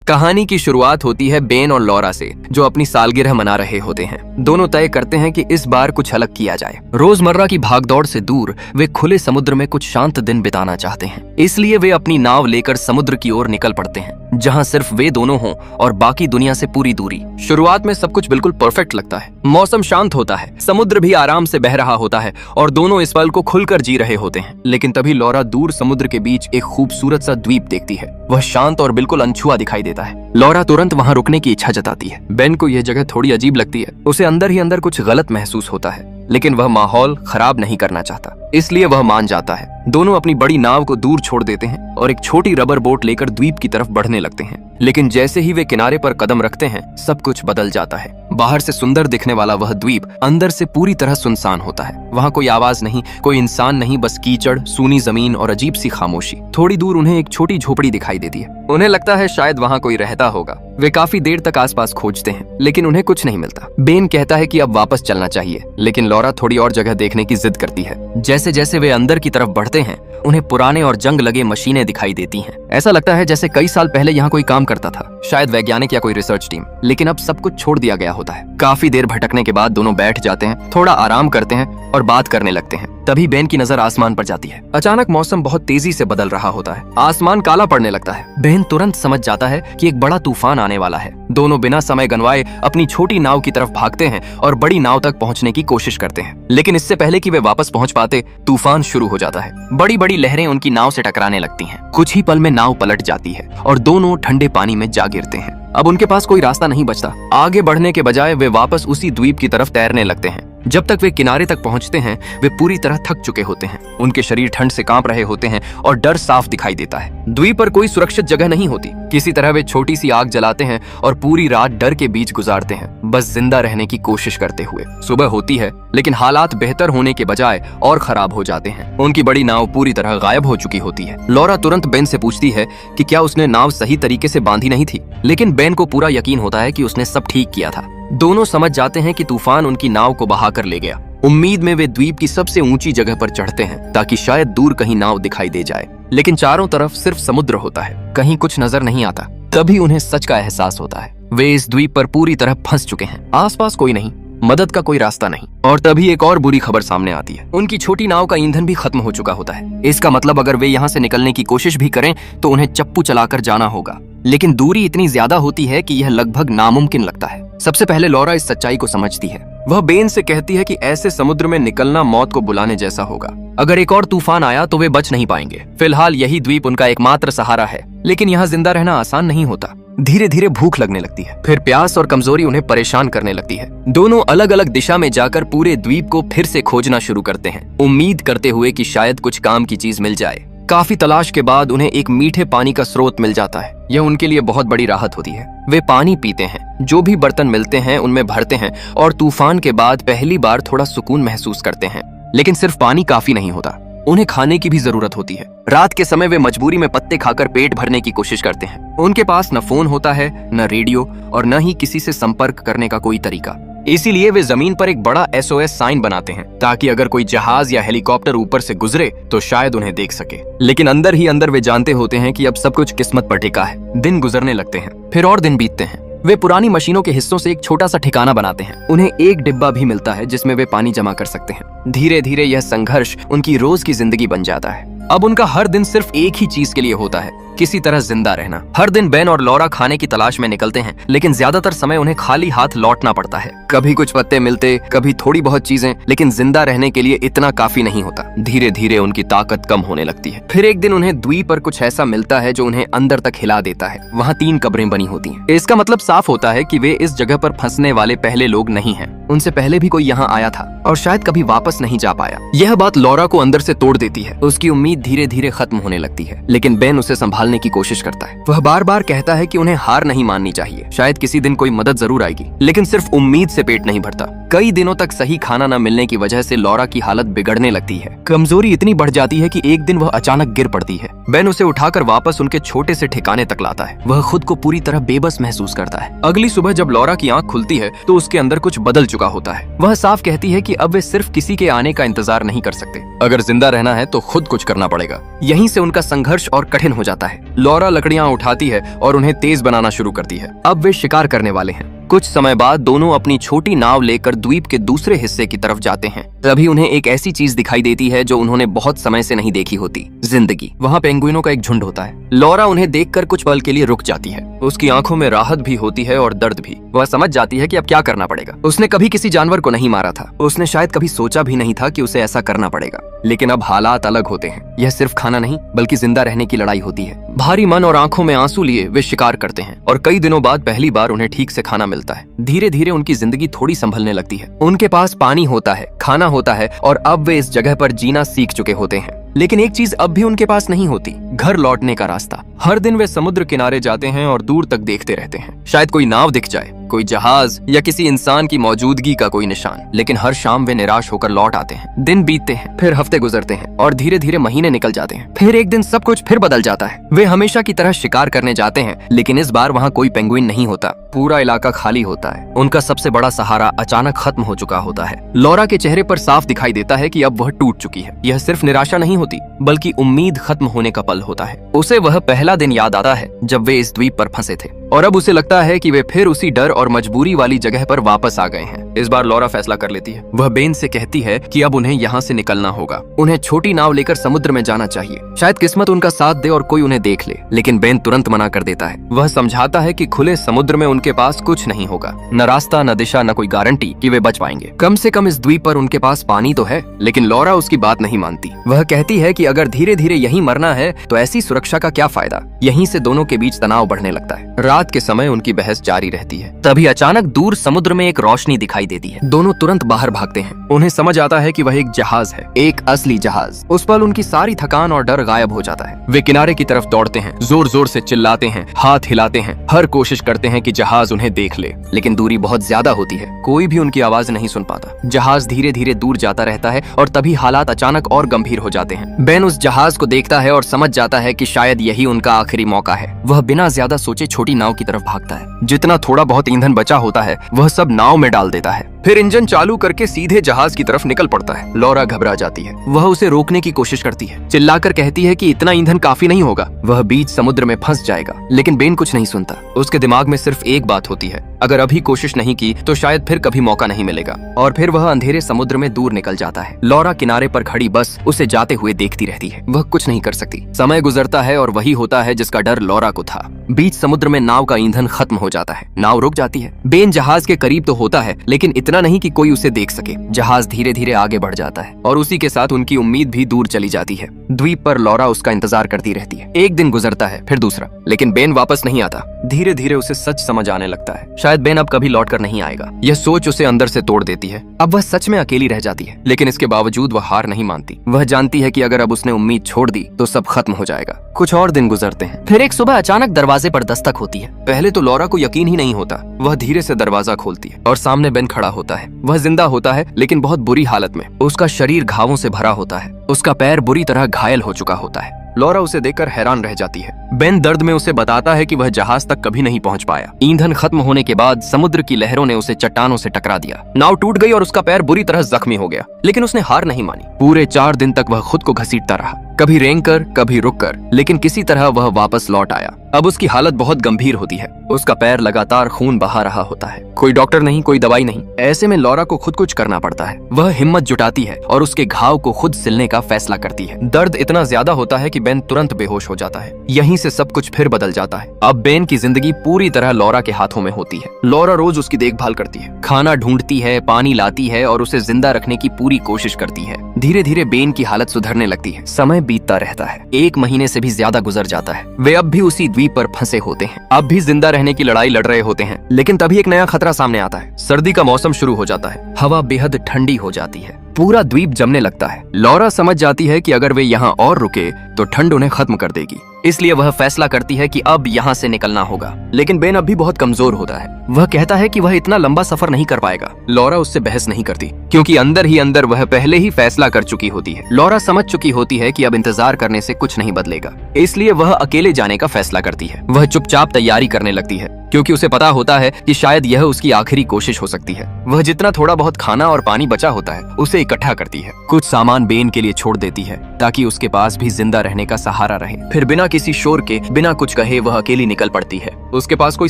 कहानी की शुरुआत होती है बेन और लॉरा से, जो अपनी सालगिरह मना रहे होते हैं। दोनों तय करते हैं कि इस बार कुछ अलग किया जाए। रोजमर्रा की भागदौड़ से दूर वे खुले समुद्र में कुछ शांत दिन बिताना चाहते हैं। इसलिए वे अपनी नाव लेकर समुद्र की ओर निकल पड़ते हैं, जहां सिर्फ वे दोनों हों और बाकी दुनिया से पूरी दूरी। शुरुआत में सब कुछ बिल्कुल परफेक्ट लगता है। मौसम शांत होता है, समुद्र भी आराम से बह रहा होता है और दोनों इस पल को खुलकर जी रहे होते हैं। लेकिन तभी लॉरा दूर समुद्र के बीच एक खूबसूरत सा द्वीप देखती है। वह शांत और बिल्कुल अनछुआ दिखाई देता है। लॉरा तुरंत वहां रुकने की इच्छा जताती है। बेन को यह जगह थोड़ी अजीब लगती है। उसे अंदर ही अंदर कुछ गलत महसूस होता है, लेकिन वह माहौल खराब नहीं करना चाहता, इसलिए वह मान जाता है। दोनों अपनी बड़ी नाव को दूर छोड़ देते हैं और एक छोटी रबर बोट लेकर द्वीप की तरफ बढ़ने लगते हैं। लेकिन जैसे ही वे किनारे पर कदम रखते हैं, सब कुछ बदल जाता है। बाहर से सुंदर दिखने वाला वह द्वीप अंदर से पूरी तरह सुनसान होता है। वहाँ कोई आवाज नहीं, कोई इंसान नहीं, बस कीचड़, सूनी जमीन और अजीब सी खामोशी। थोड़ी दूर उन्हें एक छोटी झोपड़ी दिखाई देती है। उन्हें लगता है शायद वहाँ कोई रहता होगा। वे काफी देर तक आसपास खोजते हैं, लेकिन उन्हें कुछ नहीं मिलता। बेन कहता है कि अब वापस चलना चाहिए, लेकिन लॉरा थोड़ी और जगह देखने की जिद करती है। जैसे जैसे वे अंदर की तरफ बढ़ते हैं, उन्हें पुराने और जंग लगे मशीनें दिखाई देती हैं। ऐसा लगता है जैसे कई साल पहले यहाँ कोई काम करता था, शायद वैज्ञानिक या कोई रिसर्च टीम। लेकिन अब सब कुछ छोड़ दिया गया होता है। काफी देर भटकने के बाद दोनों बैठ जाते हैं, थोड़ा आराम करते हैं और बात करने लगते हैं। तभी बेन की नजर आसमान पर जाती है। अचानक मौसम बहुत तेजी से बदल रहा होता है। आसमान काला पड़ने लगता है। बेन तुरंत समझ जाता है कि एक बड़ा तूफान आने वाला है। दोनों बिना समय गंवाए अपनी छोटी नाव की तरफ भागते हैं और बड़ी नाव तक पहुंचने की कोशिश करते हैं। लेकिन इससे पहले कि वे वापस पहुंच पाते, तूफान शुरू हो जाता है। बड़ी बड़ी लहरें उनकी नाव से टकराने लगती हैं। कुछ ही पल में नाव पलट जाती है और दोनों ठंडे पानी में जा गिरते हैं। अब उनके पास कोई रास्ता नहीं बचता। आगे बढ़ने के बजाय वे वापस उसी द्वीप की तरफ तैरने लगते हैं। जब तक वे किनारे तक पहुंचते हैं, वे पूरी तरह थक चुके होते हैं। उनके शरीर ठंड से कांप रहे होते हैं और डर साफ दिखाई देता है। द्वीप पर कोई सुरक्षित जगह नहीं होती। किसी तरह वे छोटी सी आग जलाते हैं और पूरी रात डर के बीच गुजारते हैं, बस जिंदा रहने की कोशिश करते हुए। सुबह होती है, लेकिन हालात बेहतर होने के बजाय और खराब हो जाते हैं। उनकी बड़ी नाव पूरी तरह गायब हो चुकी होती है। लॉरा तुरंत बेन से पूछती है कि क्या उसने नाव सही तरीके से बांधी नहीं थी, लेकिन बेन को पूरा यकीन होता है कि उसने सब ठीक किया था। दोनों समझ जाते हैं कि तूफान उनकी नाव को बहाकर ले गया। उम्मीद में वे द्वीप की सबसे ऊंची जगह पर चढ़ते हैं ताकि शायद दूर कहीं नाव दिखाई दे जाए, लेकिन चारों तरफ सिर्फ समुद्र होता है। कहीं कुछ नजर नहीं आता। तभी उन्हें सच का एहसास होता है। वे इस द्वीप पर पूरी तरह फंस चुके हैं। आसपास कोई नहीं, मदद का कोई रास्ता नहीं। और तभी एक और बुरी खबर सामने आती है। उनकी छोटी नाव का ईंधन भी खत्म हो चुका होता है। इसका मतलब अगर वे यहाँ से निकलने की कोशिश भी करें तो उन्हें चप्पू चलाकर जाना होगा। लेकिन दूरी इतनी ज्यादा होती है कि यह लगभग नामुमकिन लगता है। सबसे पहले लॉरा इस सच्चाई को समझती है। वह बेन से कहती है कि ऐसे समुद्र में निकलना मौत को बुलाने जैसा होगा। अगर एक और तूफान आया तो वे बच नहीं पाएंगे। फिलहाल यही द्वीप उनका एकमात्र सहारा है। लेकिन यहाँ जिंदा रहना आसान नहीं होता। धीरे धीरे भूख लगने लगती है, फिर प्यास और कमजोरी उन्हें परेशान करने लगती है। दोनों अलग अलग दिशा में जाकर पूरे द्वीप को फिर से खोजना शुरू करते हैं, उम्मीद करते हुए कि शायद कुछ काम की चीज मिल जाए। काफी तलाश के बाद उन्हें एक मीठे पानी का स्रोत मिल जाता है। यह उनके लिए बहुत बड़ी राहत होती है। वे पानी पीते हैं, जो भी बर्तन मिलते हैं उनमें भरते हैं और तूफान के बाद पहली बार थोड़ा सुकून महसूस करते हैं। लेकिन सिर्फ पानी काफी नहीं होता, उन्हें खाने की भी जरूरत होती है। रात के समय वे मजबूरी में पत्ते खाकर पेट भरने की कोशिश करते हैं। उनके पास न फोन होता है, न रेडियो और न ही किसी से संपर्क करने का कोई तरीका। इसीलिए वे जमीन पर एक बड़ा SOS साइन बनाते हैं, ताकि अगर कोई जहाज या हेलीकॉप्टर ऊपर से गुजरे तो शायद उन्हें देख सके। लेकिन अंदर ही अंदर वे जानते होते हैं कि अब सब कुछ किस्मत पर टिका है। दिन गुजरने लगते हैं, फिर और दिन बीतते हैं। वे पुरानी मशीनों के हिस्सों से एक छोटा सा ठिकाना बनाते हैं। उन्हें एक डिब्बा भी मिलता है जिसमें वे पानी जमा कर सकते हैं। धीरे धीरे यह संघर्ष उनकी रोज की जिंदगी बन जाता है। अब उनका हर दिन सिर्फ एक ही चीज के लिए होता है, किसी तरह जिंदा रहना। हर दिन बेन और लॉरा खाने की तलाश में निकलते हैं, लेकिन ज्यादातर समय उन्हें खाली हाथ लौटना पड़ता है। कभी कुछ पत्ते मिलते, कभी थोड़ी बहुत चीजें, लेकिन जिंदा रहने के लिए इतना काफी नहीं होता। धीरे धीरे उनकी ताकत कम होने लगती है। फिर एक दिन उन्हें द्वीप पर कुछ ऐसा मिलता है जो उन्हें अंदर तक हिला देता है। वहाँ 3 कब्रें बनी होती हैं। इसका मतलब साफ होता है कि वे इस जगह पर फंसने वाले पहले लोग नहीं हैं। उनसे पहले भी कोई यहाँ आया था और शायद कभी वापस नहीं जा पाया। यह बात लॉरा को अंदर से तोड़ देती है। उसकी उम्मीद धीरे धीरे खत्म होने लगती है, लेकिन बेन उसे संभालने की कोशिश करता है। वह बार बार कहता है कि उन्हें हार नहीं माननी चाहिए। शायद किसी दिन कोई मदद जरूर आएगी, लेकिन सिर्फ उम्मीद से पेट नहीं भरता। कई दिनों तक सही खाना न मिलने की वजह से लॉरा की हालत बिगड़ने लगती है। कमजोरी इतनी बढ़ जाती है कि एक दिन वह अचानक गिर पड़ती है। बेन उसे उठाकर वापस उनके छोटे से ठिकाने तक लाता है। वह खुद को पूरी तरह बेबस महसूस करता है। अगली सुबह जब लॉरा की आंख खुलती है तो उसके अंदर कुछ बदल चुका होता है। वह साफ कहती है कि अब वे सिर्फ किसी के आने का इंतजार नहीं कर सकते। अगर जिंदा रहना है तो खुद कुछ करना पड़ेगा। यहीं से उनका संघर्ष और कठिन हो जाता है। लॉरा लकड़ियां उठाती है और उन्हें तेज बनाना शुरू करती है। अब वे शिकार करने वाले हैं। कुछ समय बाद दोनों अपनी छोटी नाव लेकर द्वीप के दूसरे हिस्से की तरफ जाते हैं। तभी उन्हें एक ऐसी चीज दिखाई देती है जो उन्होंने बहुत समय से नहीं देखी होती, जिंदगी। वहाँ पेंगुइनों का एक झुंड होता है। लॉरा उन्हें देखकर कुछ पल के लिए रुक जाती है। उसकी आंखों में राहत भी होती है और दर्द भी। वह समझ जाती है कि अब क्या करना पड़ेगा। उसने कभी किसी जानवर को नहीं मारा था। उसने शायद कभी सोचा भी नहीं था कि उसे ऐसा करना पड़ेगा। लेकिन अब हालात अलग होते हैं। यह सिर्फ खाना नहीं बल्कि जिंदा रहने की लड़ाई होती है। भारी मन और आंखों में आंसू लिए वे शिकार करते हैं और कई दिनों बाद पहली बार उन्हें ठीक से खाना मिलता है। धीरे धीरे उनकी जिंदगी थोड़ी संभलने लगती है। उनके पास पानी होता है, खाना होता है और अब वे इस जगह पर जीना सीख चुके होते हैं। लेकिन एक चीज अब भी उनके पास नहीं होती, घर लौटने का रास्ता। हर दिन वे समुद्र किनारे जाते हैं और दूर तक देखते रहते हैं। शायद कोई नाव दिख जाए, कोई जहाज या किसी इंसान की मौजूदगी का कोई निशान। लेकिन हर शाम वे निराश होकर लौट आते हैं। दिन बीतते हैं, फिर हफ्ते गुजरते हैं और धीरे धीरे महीने निकल जाते हैं। फिर एक दिन सब कुछ फिर बदल जाता है। वे हमेशा की तरह शिकार करने जाते हैं, लेकिन इस बार वहाँ कोई पेंगुइन नहीं होता। पूरा इलाका खाली होता है। उनका सबसे बड़ा सहारा अचानक खत्म हो चुका होता है। लॉरा के चेहरे पर साफ दिखाई देता है कि अब वह टूट चुकी है। यह सिर्फ निराशा नहीं होती बल्कि उम्मीद खत्म होने का पल होता है। उसे वह पहला दिन याद आता है जब वे इस द्वीप पर फंसे थे और अब उसे लगता है कि वे फिर उसी डर और मजबूरी वाली जगह पर वापस आ गए हैं। इस बार लॉरा फैसला कर लेती है। वह बेन से कहती है कि अब उन्हें यहाँ से निकलना होगा। उन्हें छोटी नाव लेकर समुद्र में जाना चाहिए। शायद किस्मत उनका साथ दे और कोई उन्हें देख ले। लेकिन बेन तुरंत मना कर देता है। वह समझाता है कि खुले समुद्र में उनके पास कुछ नहीं होगा, न रास्ता, न दिशा, न कोई गारंटी कि वे बच पाएंगे। कम से कम इस द्वीप पर उनके पास पानी तो है। लेकिन लॉरा उसकी बात नहीं मानती। वह कहती है कि अगर धीरे धीरे यहीं मरना है तो ऐसी सुरक्षा का क्या फायदा। यहीं से दोनों के बीच तनाव बढ़ने लगता है। रात के समय उनकी बहस जारी रहती है। तभी अचानक दूर समुद्र में एक रोशनी दिखाई देती है। दोनों तुरंत बाहर भागते हैं। उन्हें समझ आता है कि वह एक जहाज है, एक असली जहाज। उस पल उनकी सारी थकान और डर गायब हो जाता है। वे किनारे की तरफ दौड़ते हैं, जोर जोर से चिल्लाते हैं, हाथ हिलाते हैं, हर कोशिश करते हैं कि जहाज उन्हें देख ले। लेकिन दूरी बहुत ज्यादा होती है, कोई भी उनकी आवाज नहीं सुन पाता। जहाज धीरे धीरे दूर जाता रहता है और तभी हालात अचानक और गंभीर हो जाते हैं। बेन उस जहाज को देखता है और समझ जाता है कि शायद यही उनका आखिरी मौका है। वह बिना ज्यादा सोचे छोटी नाव की तरफ भागता है। जितना थोड़ा बहुत ईंधन बचा होता है वह सब नाव में डाल देता है। फिर इंजन चालू करके सीधे जहाज की तरफ निकल पड़ता है। लॉरा घबरा जाती है। वह उसे रोकने की कोशिश करती है, चिल्लाकर कहती है कि इतना ईंधन काफी नहीं होगा, वह बीच समुद्र में फंस जाएगा। लेकिन बेन कुछ नहीं सुनता। उसके दिमाग में सिर्फ एक बात होती है, अगर अभी कोशिश नहीं की तो शायद फिर कभी मौका नहीं मिलेगा। और फिर वह अंधेरे समुद्र में दूर निकल जाता है। लॉरा किनारे पर खड़ी बस उसे जाते हुए देखती रहती है। वह कुछ नहीं कर सकती। समय गुजरता है और वही होता है जिसका डर लॉरा को था। बीच समुद्र में नाव का ईंधन खत्म हो जाता है। नाव रुक जाती है। बेन जहाज के करीब तो होता है लेकिन इतना नहीं कि कोई उसे देख सके। जहाज धीरे धीरे आगे बढ़ जाता है और उसी के साथ उनकी उम्मीद भी दूर चली जाती है। द्वीप पर लॉरा उसका इंतजार करती रहती है। एक दिन गुजरता है, फिर दूसरा, लेकिन बेन वापस नहीं आता। धीरे धीरे उसे सच समझ आने लगता है, शायद बेन अब कभी लौट कर नहीं आएगा। यह सोच उसे अंदर से तोड़ देती है। अब वह सच में अकेली रह जाती है। लेकिन इसके बावजूद वह हार नहीं मानती। वह जानती है कि अगर अब उसने उम्मीद छोड़ दी तो सब खत्म हो जाएगा। कुछ और दिन गुजरते हैं। फिर एक सुबह अचानक दरवाजे पर दस्तक होती है। पहले तो लॉरा को यकीन ही नहीं होता। वह धीरे से दरवाजा खोलती है और सामने बेन खड़ा होता है। वह जिंदा होता है लेकिन बहुत बुरी हालत में। उसका शरीर घावों से भरा होता है। उसका पैर बुरी तरह घायल हो चुका होता है। लॉरा उसे देखकर हैरान रह जाती है। बेन दर्द में उसे बताता है कि वह जहाज तक कभी नहीं पहुंच पाया। ईंधन खत्म होने के बाद समुद्र की लहरों ने उसे चट्टानों से टकरा दिया। नाव टूट गई और उसका पैर बुरी तरह जख्मी हो गया। लेकिन उसने हार नहीं मानी। पूरे 4 दिन तक वह खुद को घसीटता रहा, कभी रेंगकर, कभी रुककर, लेकिन किसी तरह वह वापस लौट आया। अब उसकी हालत बहुत गंभीर होती है। उसका पैर लगातार खून बहा रहा होता है। कोई डॉक्टर नहीं, कोई दवाई नहीं। ऐसे में लॉरा को खुद कुछ करना पड़ता है। वह हिम्मत जुटाती है और उसके घाव को खुद सिलने का फैसला करती है। दर्द इतना ज्यादा होता है कि बेन तुरंत बेहोश हो जाता है। यहीं से सब कुछ फिर बदल जाता है। अब बेन की जिंदगी पूरी तरह लॉरा के हाथों में होती है। लॉरा रोज उसकी देखभाल करती है, खाना ढूंढती है, पानी लाती है और उसे जिंदा रखने की पूरी कोशिश करती है। धीरे धीरे बेन की हालत सुधरने लगती है। समय बीतता रहता है। 1 महीने से भी ज्यादा गुजर जाता है। वे अब भी उसी द्वीप पर फंसे होते हैं। अब भी जिंदा रहने की लड़ाई लड़ रहे होते हैं। लेकिन तभी एक नया खतरा सामने आता है। सर्दी का मौसम शुरू हो जाता है। हवा बेहद ठंडी हो जाती है। पूरा द्वीप जमने लगता है। लॉरा समझ जाती है कि अगर वे यहाँ और रुके तो ठंड उन्हें खत्म कर देगी। इसलिए वह फैसला करती है कि अब यहाँ से निकलना होगा। लेकिन बेन अब भी बहुत कमजोर होता है। वह कहता है कि वह इतना लंबा सफर नहीं कर पाएगा। लॉरा उससे बहस नहीं करती, क्योंकि अंदर ही अंदर वह पहले ही फैसला कर चुकी होती है। लॉरा समझ चुकी होती है कि अब इंतजार करने से कुछ नहीं बदलेगा, इसलिए वह अकेले जाने का फैसला करती है। वह चुपचाप तैयारी करने लगती है, क्योंकि उसे पता होता है कि शायद यह उसकी आखिरी कोशिश हो सकती है। वह जितना थोड़ा बहुत खाना और पानी बचा होता है उसे इकट्ठा करती है। कुछ सामान बेन के लिए छोड़ देती है ताकि उसके पास भी जिंदा रहने का सहारा रहे। फिर बिना किसी शोर के, बिना कुछ कहे वह अकेली निकल पड़ती है। उसके पास कोई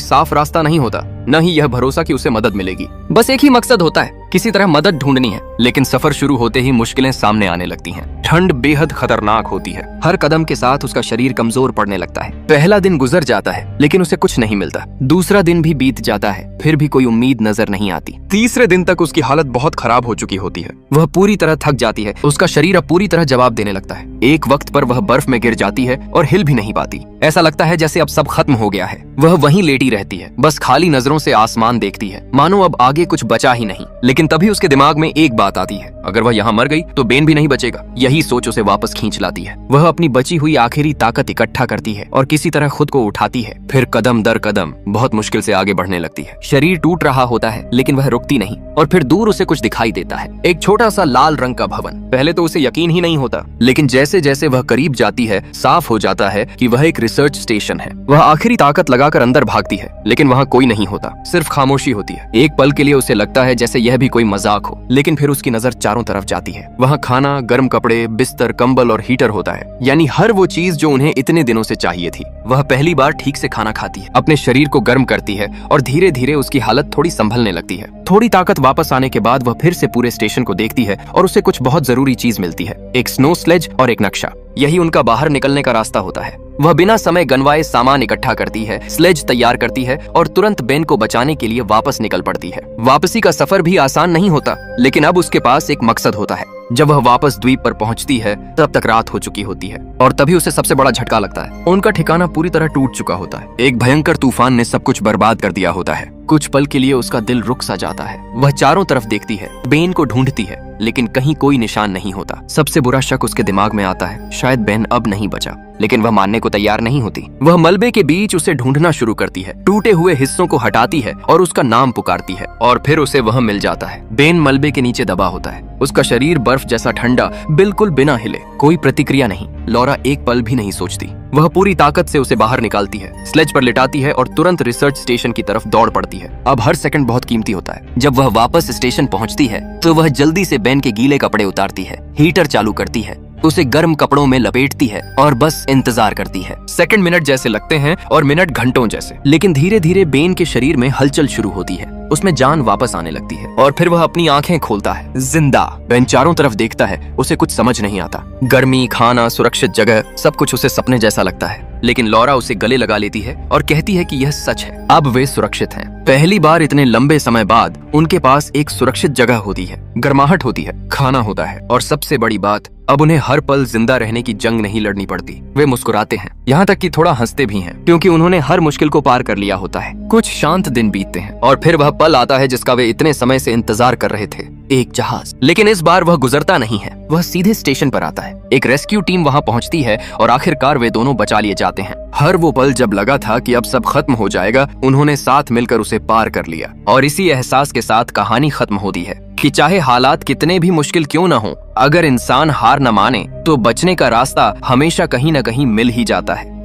साफ रास्ता नहीं होता, न ही यह भरोसा कि उसे मदद मिलेगी। बस एक ही मकसद होता है, किसी तरह मदद ढूंढनी है। लेकिन सफर शुरू होते ही मुश्किलें सामने आने लगती हैं। ठंड बेहद खतरनाक होती है। हर कदम के साथ उसका शरीर कमजोर पड़ने लगता है। पहला दिन गुजर जाता है, लेकिन उसे कुछ नहीं मिलता। दूसरा दिन भी बीत जाता है, फिर भी कोई उम्मीद नजर नहीं आती। तीसरे दिन तक उसकी हालत बहुत खराब हो चुकी होती है। वह पूरी तरह थक जाती है। उसका शरीर अब पूरी तरह जवाब देने लगता है। एक वक्त पर वह बर्फ में गिर जाती है और हिल भी नहीं पाती। ऐसा लगता है जैसे अब सब खत्म हो गया है। वह वहीं लेटी रहती है, बस खाली नजरों से आसमान देखती है, मानो अब आगे कुछ बचा ही नहीं। लेकिन तभी उसके दिमाग में एक बात आती है, अगर वह यहाँ मर गई तो बेन भी नहीं बचेगा। यही सोच उसे वापस खींच लाती है। वह अपनी बची हुई आखिरी ताकत इकट्ठा करती है और किसी तरह खुद को उठाती है। फिर कदम दर कदम बहुत मुश्किल से आगे बढ़ने लगती है। शरीर टूट रहा होता है, लेकिन वह रुकती नहीं। और फिर दूर उसे कुछ दिखाई देता है, एक छोटा सा लाल रंग का भवन। पहले तो उसे यकीन ही नहीं होता, लेकिन जैसे जैसे वह करीब जाती है साफ हो जाता है कि वह एक रिसर्च स्टेशन है। वह आखिरी ताकत लगाकर अंदर भागती है, लेकिन वहाँ कोई नहीं होता, सिर्फ खामोशी होती है। एक पल के लिए उसे लगता है जैसे यह भी कोई मजाक हो, लेकिन फिर उसकी नजर चारों तरफ जाती है। वहाँ खाना, गर्म कपड़े, बिस्तर, कंबल और हीटर होता है, यानी हर वो चीज जो उन्हें इतने दिनों से चाहिए थी। वह पहली बार ठीक से खाना खाती है, अपने शरीर को गर्म करती है और धीरे धीरे उसकी हालत थोड़ी संभलने लगती है। थोड़ी ताकत वापस आने के बाद वह फिर से पूरे स्टेशन को देखती है और उसे कुछ बहुत जरूरी चीज मिलती है, एक स्नो स्लेज और एक नक्शा। यही उनका बाहर निकलने का रास्ता होता है। वह बिना समय गंवाए सामान इकट्ठा करती है, स्लेज तैयार करती है और तुरंत बेन को बचाने के लिए वापस निकल पड़ती है। वापसी का सफर भी आसान नहीं होता, लेकिन अब उसके पास एक मकसद होता है। जब वह वापस द्वीप पर पहुंचती है तब तक रात हो चुकी होती है और तभी उसे सबसे बड़ा झटका लगता है। उनका ठिकाना पूरी तरह टूट चुका होता है। एक भयंकर तूफान ने सब कुछ बर्बाद कर दिया होता है। कुछ पल के लिए उसका दिल रुक सा जाता है। वह चारों तरफ देखती है, बेन को ढूंढती है, लेकिन कहीं कोई निशान नहीं होता। सबसे बुरा शक उसके दिमाग में आता है, शायद बेन अब नहीं बचा, लेकिन वह मानने को तैयार नहीं होती। वह मलबे के बीच उसे ढूंढना शुरू करती है, टूटे हुए हिस्सों को हटाती है और उसका नाम पुकारती है, और फिर उसे वह मिल जाता है। बेन मलबे के नीचे दबा होता है, उसका शरीर बर्फ जैसा ठंडा, बिल्कुल बिना हिले, कोई प्रतिक्रिया नहीं। लॉरा एक पल भी नहीं सोचती। वह पूरी ताकत से उसे बाहर निकालती है, स्लेज पर लिटाती है और तुरंत रिसर्च स्टेशन की तरफ दौड़ पड़ती है। अब हर सेकंड बहुत कीमती होता है। जब वह वापस स्टेशन पहुंचती है तो वह जल्दी से बेन के गीले कपड़े उतारती है, हीटर चालू करती है, उसे गर्म कपड़ों में लपेटती है और बस इंतजार करती है। सेकंड मिनट जैसे लगते हैं और मिनट घंटों जैसे, लेकिन धीरे धीरे बेन के शरीर में हलचल शुरू होती है, उसमें जान वापस आने लगती है और फिर वह अपनी आंखें खोलता है, जिंदा। बेन चारों तरफ देखता है, उसे कुछ समझ नहीं आता। गर्मी, खाना, सुरक्षित जगह, सब कुछ उसे सपने जैसा लगता है। लेकिन लॉरा उसे गले लगा लेती है और कहती है कि यह सच है, अब वे सुरक्षित हैं। पहली बार इतने लंबे समय बाद उनके पास एक सुरक्षित जगह होती है, गर्माहट होती है, खाना होता है और सबसे बड़ी बात, अब उन्हें हर पल जिंदा रहने की जंग नहीं लड़नी पड़ती। वे मुस्कुराते हैं, यहाँ तक कि थोड़ा हंसते भी हैं, क्योंकि उन्होंने हर मुश्किल को पार कर लिया होता है। कुछ शांत दिन बीतते हैं और फिर वह पल आता है जिसका वे इतने समय से इंतजार कर रहे थे, एक जहाज। लेकिन इस बार वह गुजरता नहीं है, वह सीधे स्टेशन पर आता है। एक रेस्क्यू टीम वहां पहुंचती है और आखिरकार वे दोनों बचा लिए जाते हैं। हर वो पल जब लगा था कि अब सब खत्म हो जाएगा, उन्होंने साथ मिलकर उसे पार कर लिया। और इसी एहसास के साथ कहानी खत्म होती है कि चाहे हालात कितने भी मुश्किल क्यों न हो, अगर इंसान हार न माने तो बचने का रास्ता हमेशा कहीं न कहीं मिल ही जाता है।